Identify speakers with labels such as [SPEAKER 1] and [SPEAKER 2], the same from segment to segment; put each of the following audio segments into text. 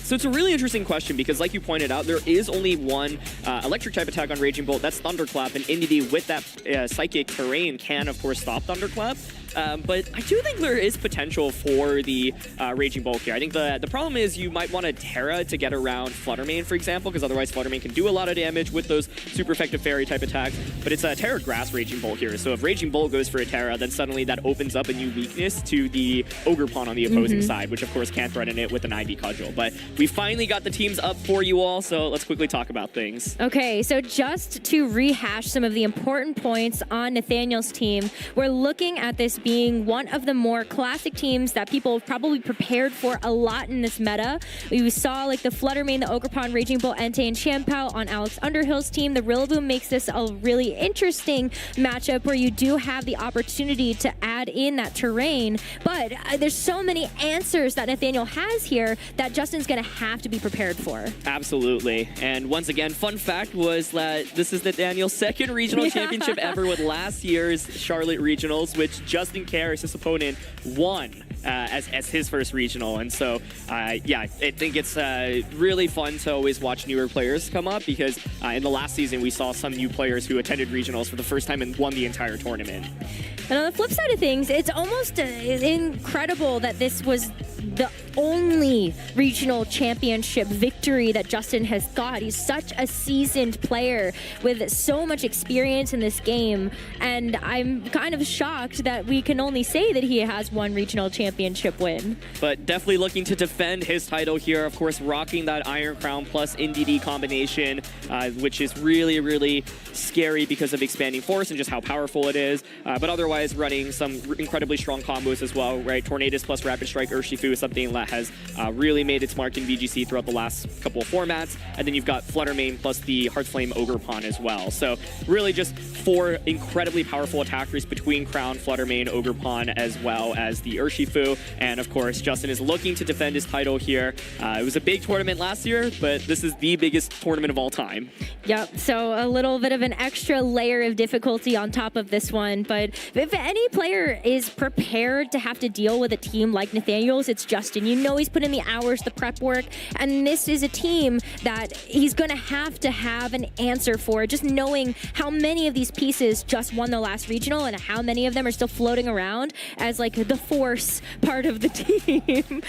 [SPEAKER 1] So it's a really interesting question because, like you pointed out, there is only one electric type attack on Raging Bolt. That's Thunderclap, and Indeedee with that psychic terrain can, of course, stop Thunderclap. But I do think there is potential for the Raging Bolt here. I think the problem is you might want a Terra to get around Fluttermane, for example, because otherwise Fluttermane can do a lot of damage with those super effective Fairy type attacks. But it's a Terra Grass Raging Bolt here. So if Raging Bolt goes for a Terra, then suddenly that opens up a new weakness to the Ogerpon on the opposing side, which of course can't threaten it with an Ivy Cudgel. But we finally got the teams up for you all, so let's quickly talk about things.
[SPEAKER 2] Okay, so just to rehash some of the important points on Nathaniel's team, we're looking at this being one of the more classic teams that people have probably prepared for a lot in this meta. We saw like the Fluttermane, the Ogerpon, Raging Bolt, Entei, and Champao on Alex Underhill's team. The Rillaboom makes this a really interesting matchup where you do have the opportunity to add in that terrain, but there's so many answers that Nathaniel has here that Justin's going to have to be prepared for.
[SPEAKER 1] Absolutely. And once again, fun fact was that this is Nathaniel's second regional championship ever, with last year's Charlotte Regionals, which Justin Carris, his opponent, won as his first regional. And so, yeah, I think it's really fun to always watch newer players come up because in the last season, we saw some new players who attended regionals for the first time and won the entire tournament.
[SPEAKER 2] And on the flip side of things, it's almost incredible that this was the only regional championship victory that Justin has got. He's such a seasoned player with so much experience in this game, and I'm kind of shocked that we can only say that he has one regional championship win.
[SPEAKER 1] But definitely looking to defend his title here, of course, rocking that Iron Crown plus Indeedee combination, which is really, really scary because of Expanding Force and just how powerful it is, but otherwise running some incredibly strong combos as well, right? Tornadus plus Rapid Strike Urshifu is something that has really made its mark in VGC throughout the last couple of formats, and then you've got Fluttermane plus the Heartflame Ogerpon as well. So really just four incredibly powerful attackers between Crown, Fluttermane, Ogerpon, as well as the Urshifu, and of course Justin is looking to defend his title here. It was a big tournament last year, but this is the biggest tournament of all time.
[SPEAKER 2] Yep, so a little bit of an extra layer of difficulty on top of this one, but if any player is prepared to have to deal with a team like Nathaniel's, it's Justin. You know he's put in the hours, the prep work, and this is a team that he's going to have an answer for. Just knowing how many of these pieces just won the last regional and how many of them are still floating around as like the force part of the team.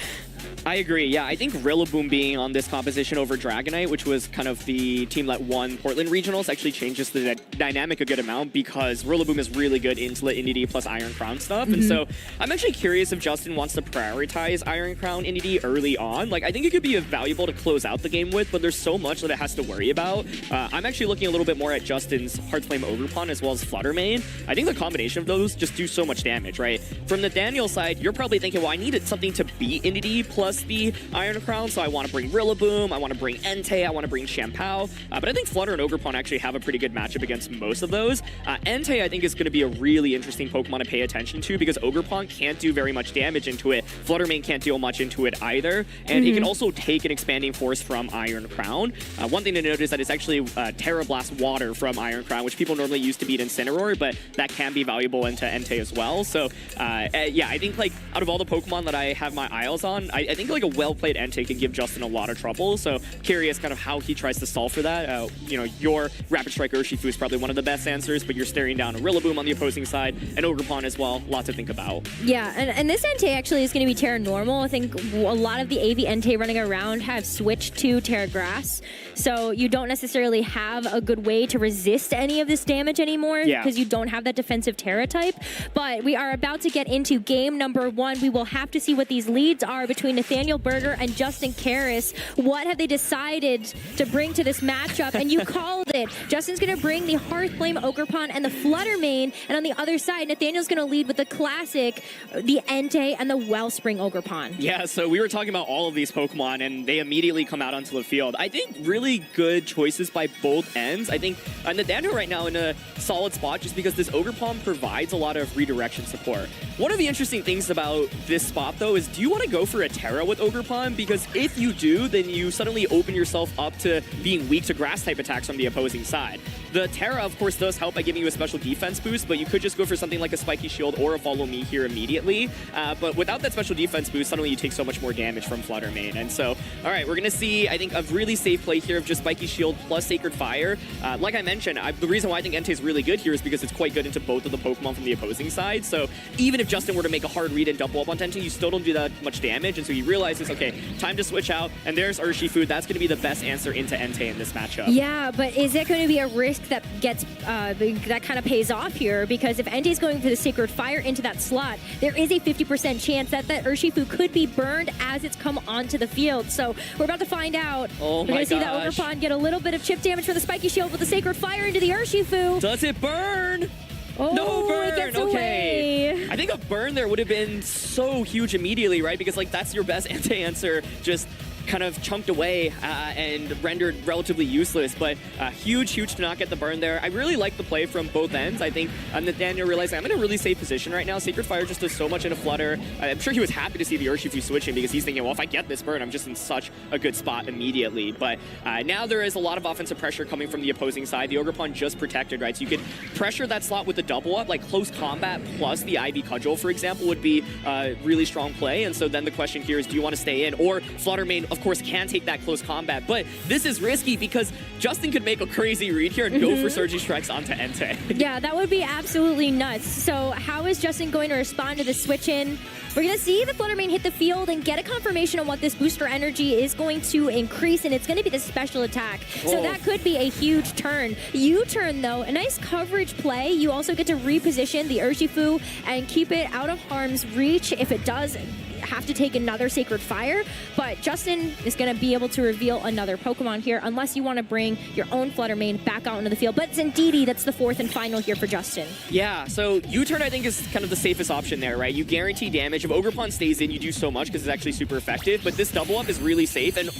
[SPEAKER 1] I agree. Yeah, I think Rillaboom being on this composition over Dragonite, which was kind of the team that won Portland Regionals, actually changes the dynamic a good amount because Rillaboom is really good into the Indeedee plus Iron Crown stuff. And so I'm actually curious if Justin wants to prioritize Iron Crown Indeedee early on. Like, I think it could be valuable to close out the game with, but there's so much that it has to worry about. I'm actually looking a little bit more at Justin's Heartflame Ogerpon as well as Fluttermane. I think the combination of those just do so much damage, right? From the Daniel side, you're probably thinking, well, I needed something to beat Indeedee plus the Iron Crown, so I want to bring Rillaboom, I want to bring Entei, I want to bring Champao, but I think Flutter and Ogerpon actually have a pretty good matchup against most of those. Entei, I think, is going to be a really interesting Pokemon to pay attention to because Ogerpon can't do very much damage into it, Fluttermane can't deal much into it either, and it can also take an Expanding Force from Iron Crown. One thing to note is that it's actually Terra Blast Water from Iron Crown, which people normally use to beat Incineroar, but that can be valuable into Entei as well. So yeah, I think like out of all the Pokemon that I have my eyes on, I think like a well-played Entei can give Justin a lot of trouble. So curious kind of how he tries to solve for that. You know, your Rapid Strike Urshifu is probably one of the best answers, but you're staring down a Rillaboom on the opposing side, and Ogerpon as well. Lot to think about.
[SPEAKER 2] Yeah, and this Entei actually is going to be Terra Normal. I think a lot of the AV Entei running around have switched to Terra Grass, so you don't necessarily have a good way to resist any of this damage anymore because you don't have that defensive Terra type. But we are about to get into game number 1. We will have to see what these leads are between Nathaniel Berger and Justin Carris. What have they decided to bring to this matchup? And you called it. Justin's going to bring the Heartflame Ogerpon and the Fluttermane, and on the other side, Nathaniel's going to lead with the classic, the Entei and the Wellspring Ogerpon.
[SPEAKER 1] Yeah, so we were talking about all of these Pokemon, and they immediately come out onto the field. I think really good choices by both ends. I think Nathaniel right now in a solid spot just because this Ogerpon provides a lot of redirection support. One of the interesting things about this spot, though, is do you want to go for a Terra Terra with Ogerpon, because if you do, then you suddenly open yourself up to being weak to grass-type attacks from the opposing side. The Terra, of course, does help by giving you a special defense boost, but you could just go for something like a Spiky Shield or a Follow Me here immediately. But without that special defense boost, suddenly you take so much more damage from Flutter Mane. And so, all right, we're going to see, I think, a really safe play here of just Spiky Shield plus Sacred Fire. Like I mentioned, the reason why I think Entei is really good here is because it's quite good into both of the Pokemon from the opposing side. So even if Justin were to make a hard read and double up on Entei, you still don't do that much damage. And so he realizes, okay, time to switch out. And there's Urshifu. That's going to be the best answer into Entei in this matchup.
[SPEAKER 2] Yeah, but is it going to be a risk that gets that kind of pays off here? Because if Entei is going for the Sacred Fire into that slot, there is a 50% chance that that Urshifu could be burned as it's come onto the field. So we're about to find out.
[SPEAKER 1] Oh
[SPEAKER 2] we're going to see that Ogerpon get a little bit of chip damage for the Spiky Shield with the Sacred Fire into the Urshifu.
[SPEAKER 1] Does it burn?
[SPEAKER 2] Oh,
[SPEAKER 1] no burn.
[SPEAKER 2] It gets
[SPEAKER 1] okay.
[SPEAKER 2] away.
[SPEAKER 1] I think a burn there would have been so huge immediately, right? Because like that's your best anti-answer, just kind of chunked away and rendered relatively useless, but huge to not get the burn there. I really like the play from both ends. I think Nathaniel realized I'm in a really safe position right now. Sacred Fire just does so much in a Flutter. I'm sure he was happy to see the Urshifu switching because he's thinking, well, if I get this burn, I'm just in such a good spot immediately. But now there is a lot of offensive pressure coming from the opposing side. The Ogerpon just protected, right? So you could pressure that slot with the double up, like close combat plus the Ivy Cudgel, for example, would be a really strong play. And so then the question here is, do you want to stay in? Or Flutter Mane, of course, can take that close combat, but this is risky because Justin could make a crazy read here and go for Surging Strikes onto Entei.
[SPEAKER 2] Yeah, that would be absolutely nuts. So how is Justin going to respond to the switch in? We're going to see the Flutter Mane hit the field and get a confirmation on what this booster energy is going to increase, and it's going to be the special attack. So that could be a huge turn. U-turn, though, a nice coverage play. You also get to reposition the Urshifu and keep it out of harm's reach if it does have to take another Sacred Fire, but Justin is going to be able to reveal another Pokemon here unless you want to bring your own Flutter Mane back out into the field. But it's Indeedee that's the fourth and final here for Justin.
[SPEAKER 1] Yeah, so U-turn I think is kind of the safest option there, right? You guarantee damage. If Ogerpon stays in, you do so much because it's actually super effective, but this double up is really safe, and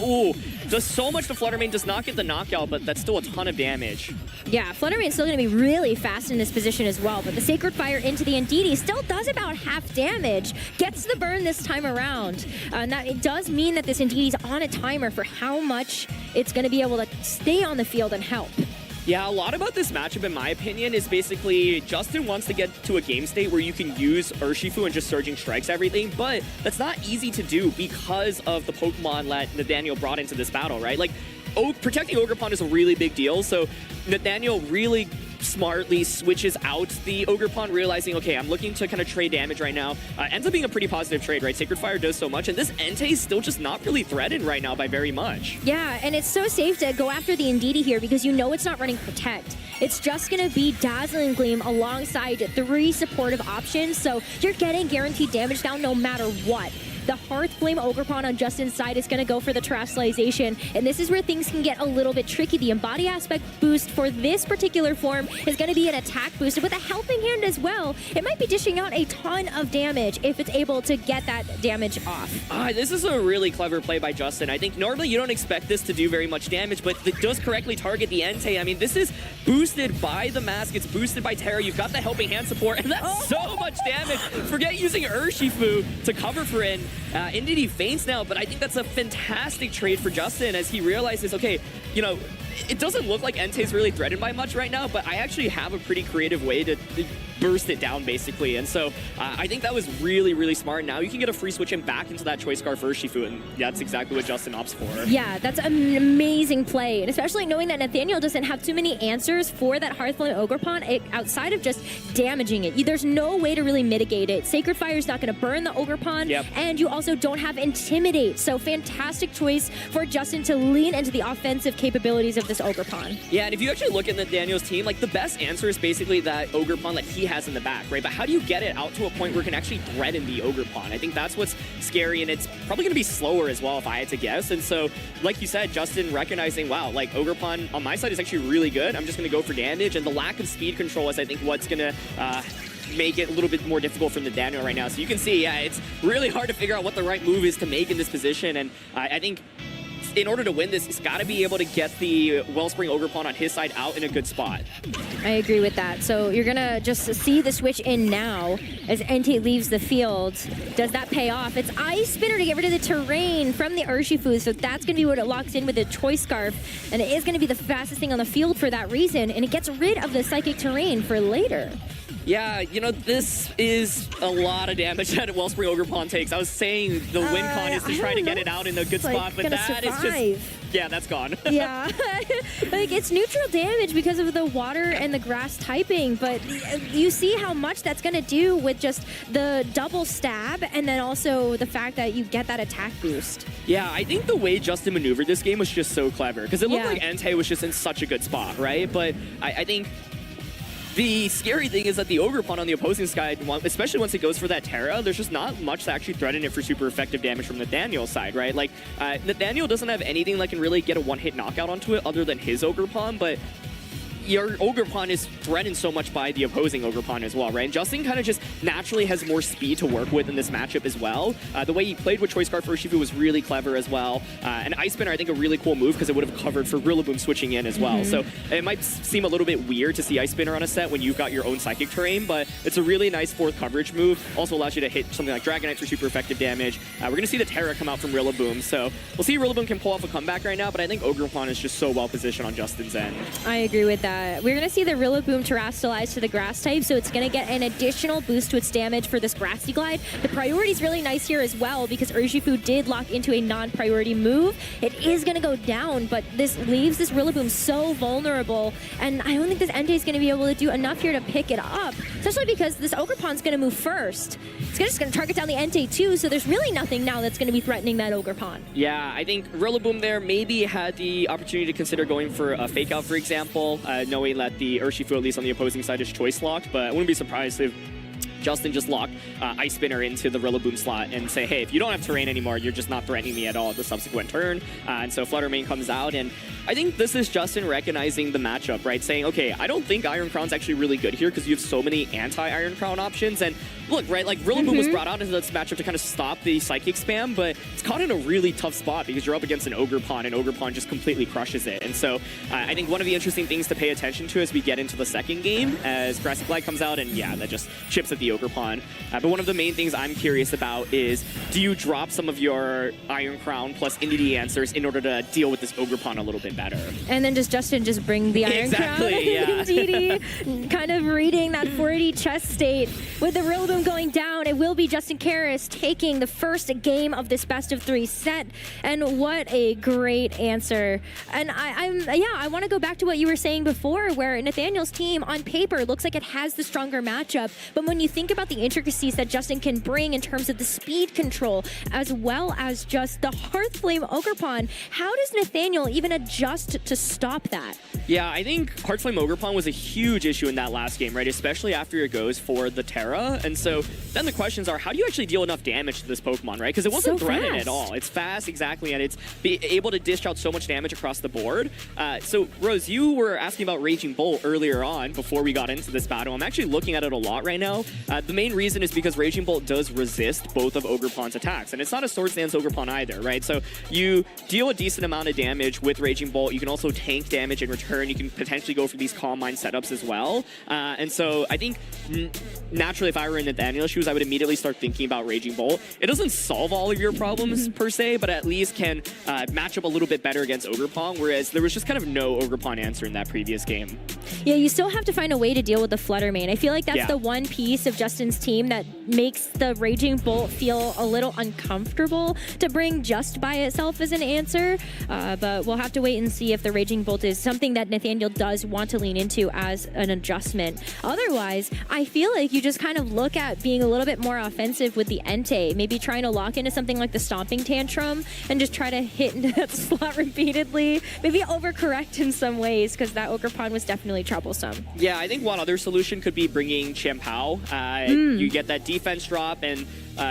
[SPEAKER 1] does so much to Flutter Mane, does not get the knockout, but that's still a ton of damage.
[SPEAKER 2] Yeah, Flutter Mane is still going to be really fast in this position as well, but the Sacred Fire into the Indeedee still does about half damage, gets the burn this time around. And that it does mean that this Indeedee's on a timer for how much it's going to be able to stay on the field and help.
[SPEAKER 1] Yeah, a lot about this matchup, in my opinion, is basically Justin wants to get to a game state where you can use Urshifu and just Surging Strikes everything, but that's not easy to do because of the Pokemon that Nathaniel brought into this battle, right? Like, protecting Ogerpon is a really big deal, so Nathaniel really smartly switches out the Ogerpon, realizing, okay, I'm looking to kind of trade damage right now. Ends up being a pretty positive trade, right? Sacred Fire does so much, and this Entei is still just not really threatened right now by very much.
[SPEAKER 2] Yeah, and it's so safe to go after the Indeedee here because you know it's not running Protect. It's just going to be Dazzling Gleam alongside 3 supportive options, so you're getting guaranteed damage down no matter what. The Hearth Flame Ogerpon on Justin's side is going to go for the Terastallization, and this is where things can get a little bit tricky. The Embody Aspect boost for this particular form is going to be an attack boost with a Helping Hand as well. It might be dishing out a ton of damage if it's able to get that damage off.
[SPEAKER 1] This is a really clever play by Justin. I think normally you don't expect this to do very much damage, but it does correctly target the Entei. I mean, this is boosted by the mask. It's boosted by Terra. You've got the Helping Hand support, and that's so much damage. Forget using Urshifu to cover for it. Indeedee faints now, but I think that's a fantastic trade for Justin as he realizes, okay, you know, it doesn't look like Entei's really threatened by much right now, but I actually have a pretty creative way to burst it down, basically. And so I think that was really, really smart. Now you can get a free switch in back into that Choice Scarf Urshifu, and that's exactly what Justin opts for.
[SPEAKER 2] Yeah, that's an amazing play, and especially knowing that Nathaniel doesn't have too many answers for that Hearthflame Ogerpon outside of just damaging it. There's no way to really mitigate it. Sacred Fire is not going to burn the Ogerpon, and you also don't have Intimidate. So fantastic choice for Justin to lean into the offensive capabilities of this Ogerpon.
[SPEAKER 1] Yeah, and if you actually look at Nathaniel's team, like the best answer is basically that Ogerpon that he has in the back, right? But how do you get it out to a point where it can actually threaten the Ogerpon? I think that's what's scary, and it's probably going to be slower as well if I had to guess. And so, like you said, Justin recognizing, wow, like Ogerpon on my side is actually really good. I'm just going to go for damage, and the lack of speed control is, I think, what's going to make it a little bit more difficult for Nathaniel right now. So you can see, yeah, it's really hard to figure out what the right move is to make in this position, and I think in order to win this, he's got to be able to get the Wellspring Ogre Pawn on his side out in a good spot.
[SPEAKER 2] I agree with that. So you're going to just see the switch in now as Entei leaves the field. Does that pay off? It's Ice Spinner to get rid of the terrain from the Urshifu, so that's going to be what it locks in with the Choice Scarf, and it is going to be the fastest thing on the field for that reason, and it gets rid of the Psychic Terrain for later.
[SPEAKER 1] Yeah, you know, this is a lot of damage that Wellspring Ogre Pawn takes. I was saying the win con is to try to get it out in a good spot, but that is just... Yeah, that's gone.
[SPEAKER 2] Yeah. Like, it's neutral damage because of the water and the grass typing, but you see how much that's going to do with just the double stab and then also the fact that you get that attack boost.
[SPEAKER 1] Yeah, I think the way Justin maneuvered this game was just so clever because it looked like Entei was just in such a good spot, right? But I think the scary thing is that the Ogre Pawn on the opposing side, especially once it goes for that Terra, there's just not much to actually threaten it for super effective damage from Nathaniel's side, right? Like, Nathaniel doesn't have anything that can really get a one-hit knockout onto it other than his Ogre Pawn, but your Ogre Pawn is threatened so much by the opposing Ogre Pawn as well, right? And Justin kind of just naturally has more speed to work with in this matchup as well. The way he played with Choice Scarf for Urshifu was really clever as well. And Ice Spinner, I think, a really cool move because it would have covered for Rillaboom switching in as well. So it might seem a little bit weird to see Ice Spinner on a set when you've got your own Psychic Terrain, but it's a really nice fourth coverage move. Also allows you to hit something like Dragonite for super effective damage. We're going to see the Terra come out from Rillaboom, so we'll see if Rillaboom can pull off a comeback right now, but I think Ogre Pawn is just so well positioned on Justin's end.
[SPEAKER 2] I agree with that. We're going to see the Rillaboom terrestrialize to the grass type, so it's going to get an additional boost to its damage for this Grassy Glide. The priority is really nice here as well because Urshifu did lock into a non-priority move. It is going to go down, but this leaves this Rillaboom so vulnerable, and I don't think this Entei is going to be able to do enough here to pick it up, especially because this Ogre Pawn's going to move first. It's just going to target down the Entei too, so there's really nothing now that's going to be threatening that Ogre Pawn.
[SPEAKER 1] Yeah, I think Rillaboom there maybe had the opportunity to consider going for a fake out, for example, knowing that the Urshifu, at least on the opposing side, is choice locked, but I wouldn't be surprised if Justin just locked Ice Spinner into the Rillaboom slot and say, hey, if you don't have terrain anymore, you're just not threatening me at all at the subsequent turn. And so Flutter Mane comes out, and I think this is Justin recognizing the matchup, right? Saying, okay, I don't think Iron Crown's actually really good here because you have so many anti-Iron Crown options. And look, right, like Rillaboom was brought out into this matchup to kind of stop the Psychic spam, but it's caught in a really tough spot because you're up against an Ogre Pawn, and Ogre Pawn just completely crushes it. And so I think one of the interesting things to pay attention to as we get into the second game, as Grassy Glide comes out, and yeah, that just chips at the Ogre Pawn. But one of the main things I'm curious about is, do you drop some of your Iron Crown plus Indie answers in order to deal with this Ogre Pawn a little bit better?
[SPEAKER 2] And then just Justin just bring the Iron Crown.
[SPEAKER 1] Yeah.
[SPEAKER 2] DD, kind of reading that 480 chess state. With the Rillaboom going down, it will be Justin Carris taking the first game of this best of 3 set. And what a great answer. And I want to go back to what you were saying before, where Nathaniel's team on paper looks like it has the stronger matchup. But when you think about the intricacies that Justin can bring in terms of the speed control, as well as just the Hearthflame Ogre Pawn, how does Nathaniel even adjust to stop that?
[SPEAKER 1] Yeah, I think Hearthflame Ogre Pawn was a huge issue in that last game, right? Especially after it goes for the Terra. And so then the questions are, how do you actually deal enough damage to this Pokemon, right? Because it wasn't threatened at all. It's fast, exactly, and it's able to dish out so much damage across the board. So, Rose, you were asking about Raging Bolt earlier on before we got into this battle. I'm actually looking at it a lot right now. The main reason is because Raging Bolt does resist both of Ogre Pawn's attacks, and it's not a Swords Dance Ogre Pawn either, right? So you deal a decent amount of damage with Raging Bolt. You can also tank damage in return. You can potentially go for these Calm Mind setups as well. And so I think naturally, if I were in Nathaniel's shoes, I would immediately start thinking about Raging Bolt. It doesn't solve all of your problems per se, but at least can match up a little bit better against Ogre Pawn, whereas there was just kind of no Ogre Pawn answer in that previous game.
[SPEAKER 2] Yeah, you still have to find a way to deal with the Flutter Mane. I feel like that's the one piece of Justin's team that makes the Raging Bolt feel a little uncomfortable to bring just by itself as an answer. But we'll have to wait and see if the Raging Bolt is something that Nathaniel does want to lean into as an adjustment. Otherwise, I feel like you just kind of look at being a little bit more offensive with the Entei, maybe trying to lock into something like the Stomping Tantrum and just try to hit into that slot repeatedly. Maybe overcorrect in some ways because that Ogre Pawn was definitely troublesome.
[SPEAKER 1] Yeah, I think one other solution could be bringing Champao. You get that defense drop, and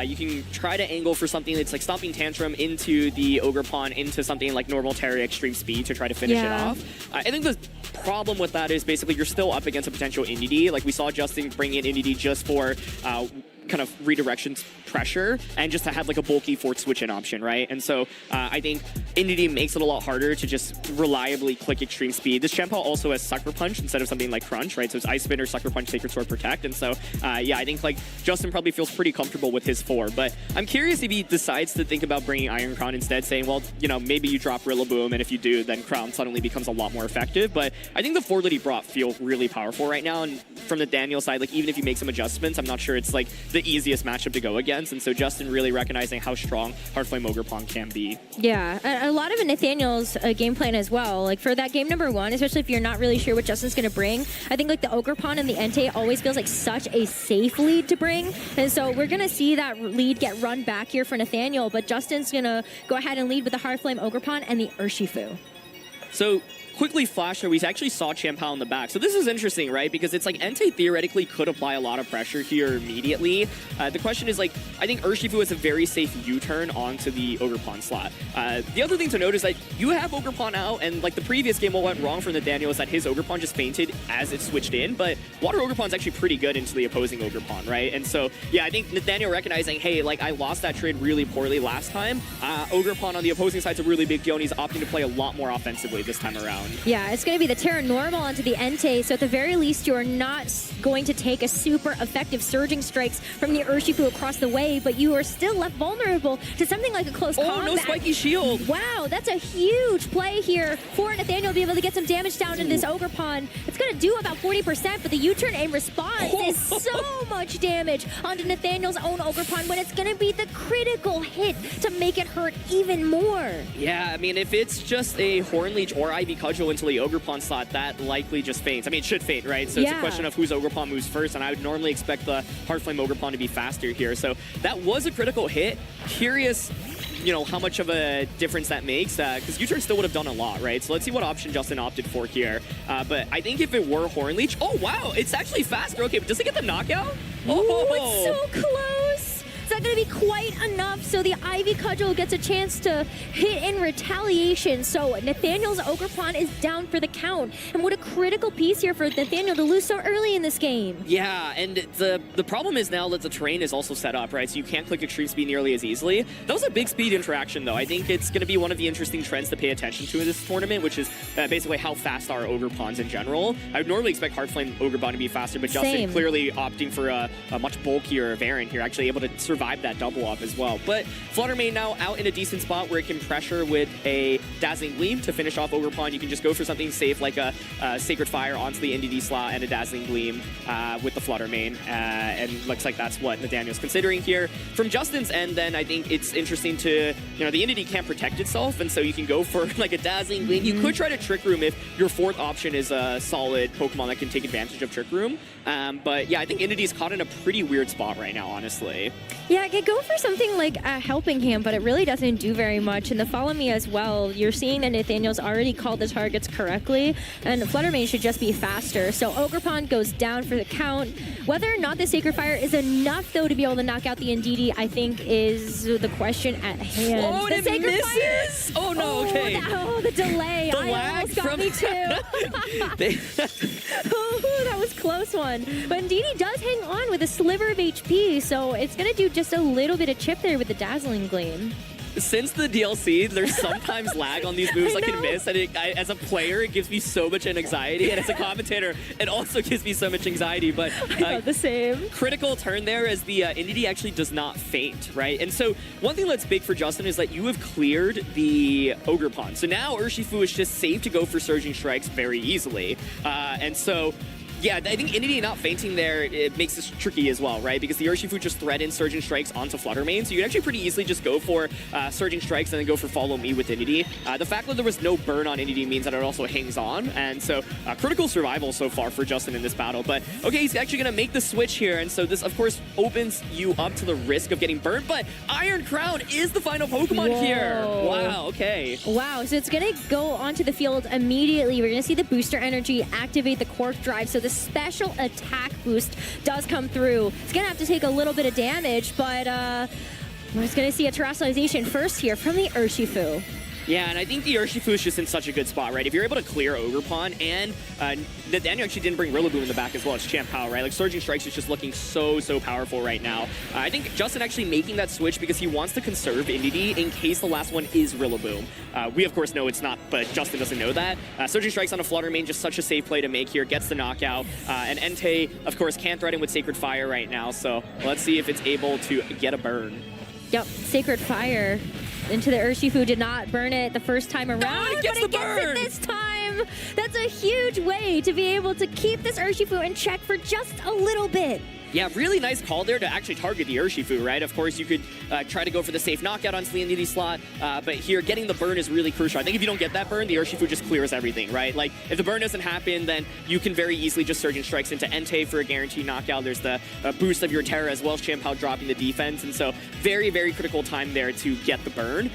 [SPEAKER 1] you can try to angle for something that's like Stomping Tantrum into the Ogre Pawn into something like Normal Terry Extreme Speed to try to finish it off. I think the problem with that is basically you're still up against a potential Indie. Like we saw Justin bring in Indie just for kind of redirection pressure and just to have like a bulky forward switch-in option, right? And so I think Indy makes it a lot harder to just reliably click extreme speed. This Chien-Pao also has Sucker Punch instead of something like Crunch, right? So it's Ice Spinner, Sucker Punch, Sacred Sword, Protect. And so, yeah, I think like Justin probably feels pretty comfortable with his 4. But I'm curious if he decides to think about bringing Iron Crown instead, saying, well, you know, maybe you drop Rillaboom, and if you do, then Crown suddenly becomes a lot more effective. But I think the 4 that he brought feel really powerful right now. And from the Nathaniel side, like even if you make some adjustments, I'm not sure it's like the easiest matchup to go against. And so Justin really recognizing how strong Heartflame Ogerpon can be.
[SPEAKER 2] Yeah, a lot of Nathaniel's game plan as well. Like for that game number 1, especially if you're not really sure what Justin's going to bring, I think like the Ogerpon and the Entei always feels like such a safe lead to bring. And so we're going to see that lead get run back here for Nathaniel, but Justin's going to go ahead and lead with the Heartflame Ogerpon and the Urshifu.
[SPEAKER 1] So quickly flash here, we actually saw Chien-Pao in the back. So this is interesting, right? Because it's like Entei theoretically could apply a lot of pressure here immediately. The question is like, I think Urshifu is a very safe U-turn onto the Ogerpon slot. The other thing to note is that you have Ogerpon out, and like the previous game, what went wrong for Nathaniel is that his Ogerpon just fainted as it switched in, but Water Ogerpon's actually pretty good into the opposing Ogerpon, right? And so, yeah, I think Nathaniel recognizing, hey, like I lost that trade really poorly last time. Ogerpon on the opposing side's a really big deal, and he's opting to play a lot more offensively this time around.
[SPEAKER 2] Yeah, it's going to be the Terra Normal onto the Entei, so at the very least you're not going to take a super effective Surging Strikes from the Urshifu across the way, but you are still left vulnerable to something like a close combat.
[SPEAKER 1] Oh, no Spiky Shield!
[SPEAKER 2] Wow, that's a huge play here for Nathaniel to be able to get some damage down in this Ogerpon. It's going to do about 40%, but the U-turn in response is so much damage onto Nathaniel's own Ogerpon when it's going to be the critical hit to make it hurt even more.
[SPEAKER 1] Yeah, I mean, if it's just a Horn Leech or Ivy Cudgel into the Ogerpon slot, that likely just faints. I mean, it should faint, right? So it's a question of whose Ogerpon moves first, and I would normally expect the Heartflame Ogerpon to be faster here. So that was a critical hit. Curious, you know, how much of a difference that makes, because U-turn still would have done a lot, right? So let's see what option Justin opted for here. But I think if it were Horn Leech, oh wow, it's actually faster. Okay, but does it get the knockout?
[SPEAKER 2] Oh, it's so close. Is that going to be quite enough? So the Ivy Cudgel gets a chance to hit in retaliation. So Nathaniel's Ogerpon is down for the count. And what a critical piece here for Nathaniel to lose so early in this game.
[SPEAKER 1] Yeah, and the problem is now that the terrain is also set up, right? So you can't click extreme speed nearly as easily. That was a big speed interaction, though. I think it's going to be one of the interesting trends to pay attention to in this tournament, which is basically how fast are Ogerpons in general. I would normally expect Heartflame Ogerpon to be faster, but Justin clearly opting for a much bulkier variant here, actually able to survive that double up as well. But Flutter Mane now out in a decent spot where it can pressure with a Dazzling Gleam to finish off Ogerpon. You can just go for something safe like a Sacred Fire onto the NDD slot and a Dazzling Gleam with the Flutter Mane. And looks like that's what Nathaniel's considering here. From Justin's end, then, I think it's interesting to, you know, the NDD can't protect itself, and so you can go for like a Dazzling Gleam. You could try to Trick Room if your 4th option is a solid Pokemon that can take advantage of Trick Room. But yeah, I think NDD's caught in a pretty weird spot right now, honestly.
[SPEAKER 2] Yeah, I could go for something like a Helping Hand, but it really doesn't do very much. And the Follow Me as well, you're seeing that Nathaniel's already called the targets correctly, and Flutter Mane should just be faster. So Ogerpon goes down for the count. Whether or not the Sacred Fire is enough, though, to be able to knock out the Ndidi, I think is the question at hand.
[SPEAKER 1] Oh,
[SPEAKER 2] the
[SPEAKER 1] and it misses! Fire? Oh, no, okay.
[SPEAKER 2] The delay.
[SPEAKER 1] The
[SPEAKER 2] lag got me, too. Oh, that was close one. But Ndidi does hang on with a sliver of HP, so it's going to do just a little bit of chip there with the Dazzling Gleam.
[SPEAKER 1] Since the DLC, there's sometimes lag on these moves I can miss, and as a player, it gives me so much anxiety, and as a commentator, it also gives me so much anxiety, but
[SPEAKER 2] I the same.
[SPEAKER 1] Critical turn there as the Ndidi actually does not faint, right? And so one thing that's big for Justin is that you have cleared the Ogerpon. So now Urshifu is just safe to go for Surging Strikes very easily. And so yeah, I think Ndidi not fainting there, it makes this tricky as well, right? Because the Urshifu just threatens Surging Strikes onto Flutter Mane, so you can actually pretty easily just go for Surging Strikes and then go for Follow Me with Ndidi. The fact that there was no burn on Ndidi means that it also hangs on, and so critical survival so far for Justin in this battle. But okay, he's actually going to make the switch here, and so this, of course, opens you up to the risk of getting burned, but Iron Crown is the final Pokemon here. Wow, okay.
[SPEAKER 2] Wow, so it's going to go onto the field immediately. We're going to see the booster energy activate the Quark Drive, so the special attack boost does come through. It's going to have to take a little bit of damage, but we're just going to see a terrestrialization first here from the Urshifu.
[SPEAKER 1] Yeah, and I think the Urshifu is just in such a good spot, right? If you're able to clear Ogre Pawn, and Nathaniel actually didn't bring Rillaboom in the back as well as Champ Power, right? Like, Surging Strikes is just looking so powerful right now. I think Justin actually making that switch because he wants to conserve Indy in case the last one is Rillaboom. We, of course, know it's not, but Justin doesn't know that. Surging Strikes on a Flutter Mane, just such a safe play to make here, gets the knockout. And Entei, of course, can't threaten with Sacred Fire right now, so let's see if it's able to get a burn.
[SPEAKER 2] Yep, Sacred Fire into the Urshifu, did not burn it the first time around,
[SPEAKER 1] but it gets
[SPEAKER 2] it this time. That's a huge way to be able to keep this Urshifu in check for just a little bit.
[SPEAKER 1] Yeah, really nice call there to actually target the Urshifu, right? Of course, you could try to go for the safe knockout onto the Indy slot, but here, getting the burn is really crucial. I think if you don't get that burn, the Urshifu just clears everything, right? Like, if the burn doesn't happen, then you can very easily just Surging Strikes into Entei for a guaranteed knockout. There's the boost of your Terra as well as Champ Power dropping the defense, and so very critical time there to get the burn.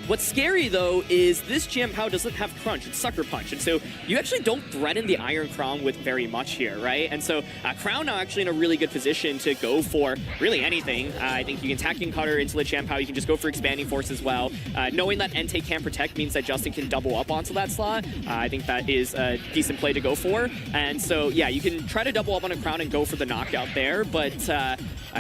[SPEAKER 1] What's scary, though, is this Champ Power doesn't have Crunch, it's Sucker Punch, and so you actually don't threaten the Iron Crown with very much here, right? And so Crown now actually in a really good position to go for really anything. I think you can Tacking Cutter into the Champ Power. You can just go for Expanding Force as well. Knowing that Entei can't protect means that Justin can double up onto that slot. I think that is a decent play to go for. And so, yeah, you can try to double up on a Crown and go for the knockout there, but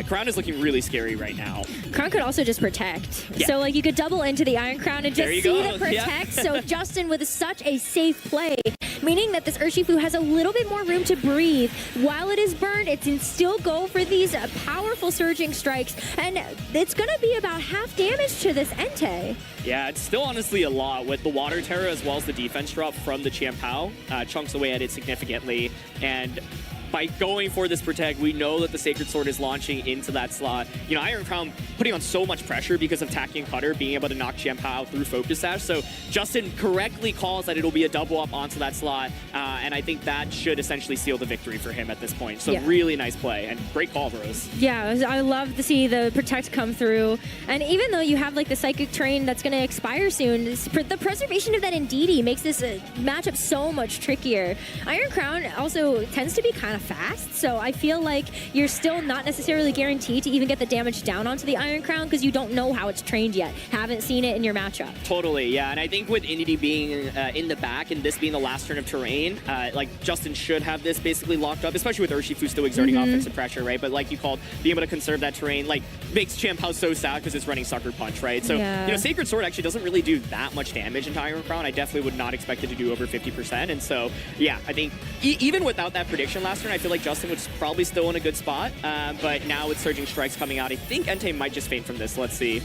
[SPEAKER 1] Crown is looking really scary right now.
[SPEAKER 2] Crown could also just protect.
[SPEAKER 1] Yeah.
[SPEAKER 2] So, like, you could double into the Iron Crown and just see the protect.
[SPEAKER 1] Yeah.
[SPEAKER 2] So, Justin with such a safe play, meaning that this Urshifu has a little bit more room to breathe. While it is burned, it can still go for these powerful Surging Strikes, and it's going to be about half damage to this Entei.
[SPEAKER 1] Yeah, it's still honestly a lot with the Water Terra as well as the defense drop from the Champ Power. Chunks away at it significantly, and by going for this protect, we know that the Sacred Sword is launching into that slot. You know, Iron Crown putting on so much pressure because of Tacking Cutter, being able to knock Champ Power through Focus Sash. So Justin correctly calls that it'll be a double up onto that slot, and I think that should essentially seal the victory for him at this point. So really nice play, and great call, Rose.
[SPEAKER 2] Yeah, I love to see the protect come through. And even though you have like the Psychic Terrain that's going to expire soon, the preservation of that Indeedee makes this matchup so much trickier. Iron Crown also tends to be kind of fast, so I feel like you're still not necessarily guaranteed to even get the damage down onto the Iron Crown because you don't know how it's trained yet. Haven't seen it in your matchup.
[SPEAKER 1] Totally, yeah, and I think with Indeedee being in the back and this being the last turn of terrain, like Justin should have this basically locked up, especially with Urshifu still exerting offensive pressure, right? But like you called, being able to conserve that terrain, like, makes Champ House so sad because it's running Sucker Punch, right? So, you know, Sacred Sword actually doesn't really do that much damage into Iron Crown. I definitely would not expect it to do over 50%, and so, yeah, I think even without that prediction last turn, I feel like Justin was probably still in a good spot, but now with Surging Strikes coming out, I think Entei might just faint from this. Let's see.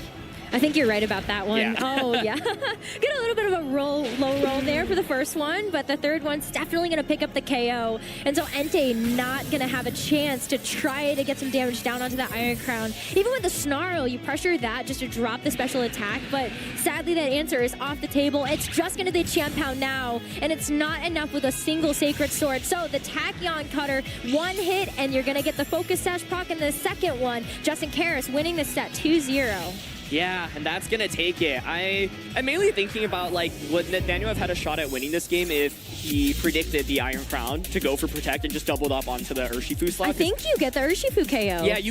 [SPEAKER 2] I think you're right about that one.
[SPEAKER 1] Yeah.
[SPEAKER 2] Oh, yeah. Get a little bit of a low roll there for the first one, but the third one's definitely going to pick up the KO. And so Entei not going to have a chance to try to get some damage down onto that Iron Crown. Even with the Snarl, you pressure that just to drop the special attack, but sadly that answer is off the table. It's just going to be Champ Power now, and it's not enough with a single Sacred Sword. So the Tachyon Cutter, one hit, and you're going to get the Focus Sash proc in the second one. Justin Carris winning the set 2-0.
[SPEAKER 1] Yeah, and that's going to take it. I'm mainly thinking about, like, would Nathaniel have had a shot at winning this game if he predicted the Iron Crown to go for Protect and just doubled up onto the Urshifu slot?
[SPEAKER 2] I think you get the Urshifu KO.
[SPEAKER 1] Yeah, you